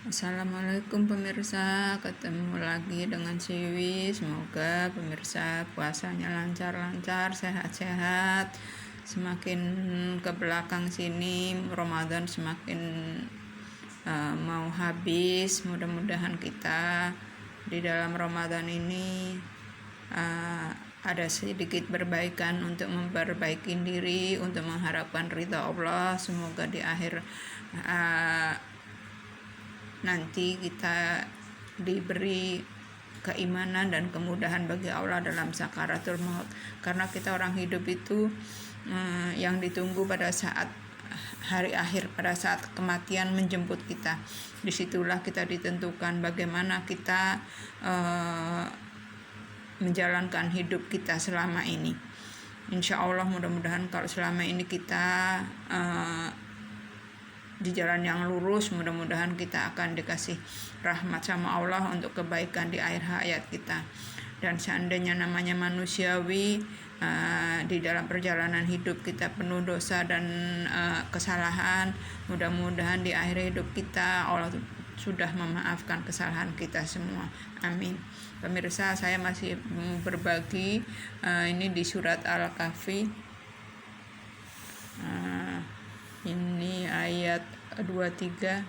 Assalamualaikum pemirsa, ketemu lagi dengan Siwi. Semoga pemirsa puasanya lancar-lancar, sehat-sehat. Semakin ke belakang sini Ramadan semakin mau habis. Mudah-mudahan kita di dalam Ramadan ini ada sedikit perbaikan untuk memperbaiki diri, untuk mengharapkan ridha Allah. Semoga di akhir nanti kita diberi keimanan dan kemudahan bagi Allah dalam sakaratul maut, karena kita orang hidup itu yang ditunggu pada saat hari akhir, pada saat kematian menjemput kita. Disitulah kita ditentukan bagaimana kita menjalankan hidup kita selama ini. Insya Allah mudah-mudahan kalau selama ini kita di jalan yang lurus, mudah-mudahan kita akan dikasih rahmat sama Allah untuk kebaikan di akhir hayat kita. Dan seandainya namanya manusiawi, di dalam perjalanan hidup kita penuh dosa dan kesalahan, mudah-mudahan di akhir hidup kita Allah sudah memaafkan kesalahan kita semua. Amin. Pemirsa, saya masih berbagi ini di surat Al-Kahfi. Ini ayat 23,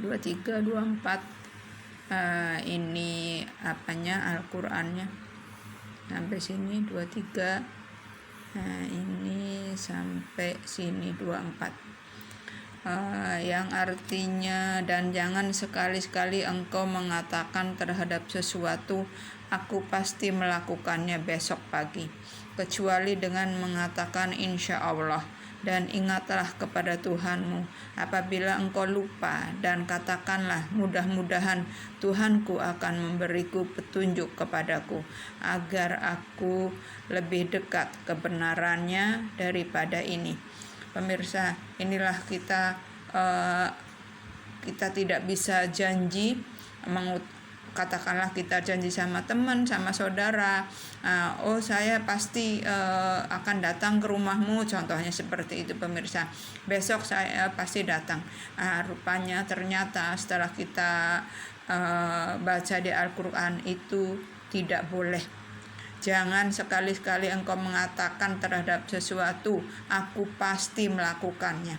24. Ini apanya, Al-Qur'annya sampai sini 23. Ini sampai sini 24. Yang artinya, dan jangan sekali-sekali engkau mengatakan terhadap sesuatu, aku pasti melakukannya besok pagi, kecuali dengan mengatakan insya Allah. Dan ingatlah kepada Tuhanmu apabila engkau lupa, dan katakanlah mudah-mudahan Tuhanku akan memberiku petunjuk kepadaku, agar aku lebih dekat kebenarannya daripada ini. Pemirsa, inilah kita tidak bisa janji, katakanlah kita janji sama teman, sama saudara, oh saya pasti akan datang ke rumahmu, contohnya seperti itu pemirsa, besok saya pasti datang. Rupanya ternyata setelah kita baca di Al-Quran itu tidak boleh. Jangan sekali-sekali engkau mengatakan terhadap sesuatu, aku pasti melakukannya,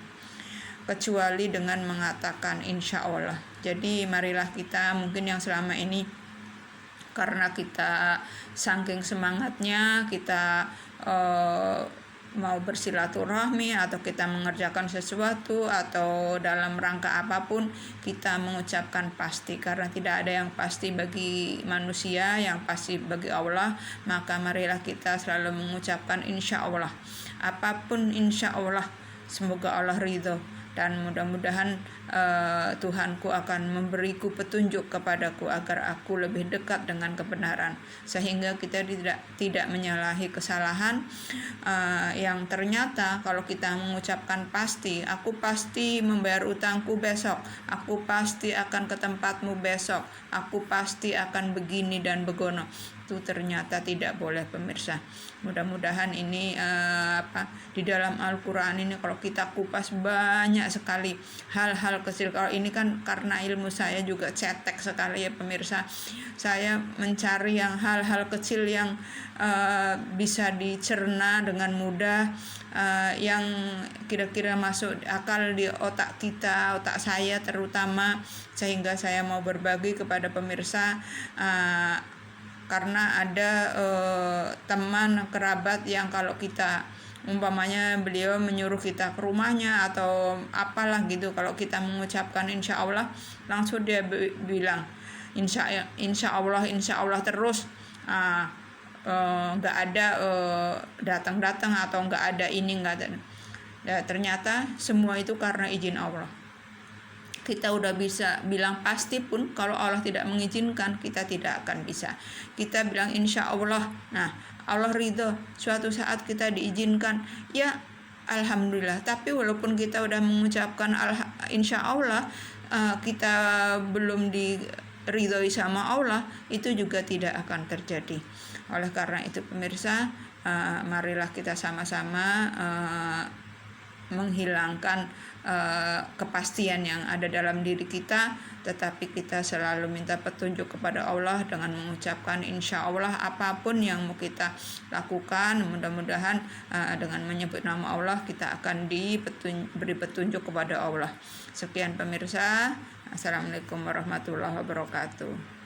kecuali dengan mengatakan insya Allah. Jadi marilah kita, mungkin yang selama ini karena kita saking semangatnya kita mau bersilaturahmi atau kita mengerjakan sesuatu atau dalam rangka apapun, kita mengucapkan pasti, karena tidak ada yang pasti bagi manusia, yang pasti bagi Allah. Maka marilah kita selalu mengucapkan insya Allah, apapun insya Allah, semoga Allah ridho, dan mudah-mudahan Tuhanku akan memberiku petunjuk kepadaku agar aku lebih dekat dengan kebenaran, sehingga kita tidak menyalahi kesalahan yang ternyata kalau kita mengucapkan pasti, aku pasti membayar utangku besok, aku pasti akan ke tempatmu besok, aku pasti akan begini dan begono, itu ternyata tidak boleh pemirsa. Mudah-mudahan ini di dalam Al-Quran ini kalau kita kupas banyak sekali hal-hal kecil. Kalau ini kan karena ilmu saya juga cetek sekali ya pemirsa, saya mencari yang hal-hal kecil yang bisa dicerna dengan mudah, yang kira-kira masuk akal di otak kita, otak saya terutama, sehingga saya mau berbagi kepada pemirsa. Karena ada teman kerabat yang kalau kita umpamanya beliau menyuruh kita ke rumahnya atau apalah gitu, kalau kita mengucapkan insya Allah, langsung dia bilang insya Allah terus, nggak ada datang atau nggak ada ini, nggak ada. Ternyata semua itu karena izin Allah. Kita udah bisa bilang pasti pun, kalau Allah tidak mengizinkan, kita tidak akan bisa. Kita bilang insya Allah, nah Allah ridho, suatu saat kita diizinkan, ya alhamdulillah. Tapi walaupun kita udah mengucapkan insya Allah, kita belum diridhoi sama Allah, itu juga tidak akan terjadi. Oleh karena itu pemirsa, marilah kita sama-sama menghilangkan kepastian yang ada dalam diri kita, tetapi kita selalu minta petunjuk kepada Allah dengan mengucapkan insya Allah apapun yang mau kita lakukan, mudah-mudahan dengan menyebut nama Allah kita akan diberi petunjuk kepada Allah. Sekian pemirsa, Assalamualaikum warahmatullahi wabarakatuh.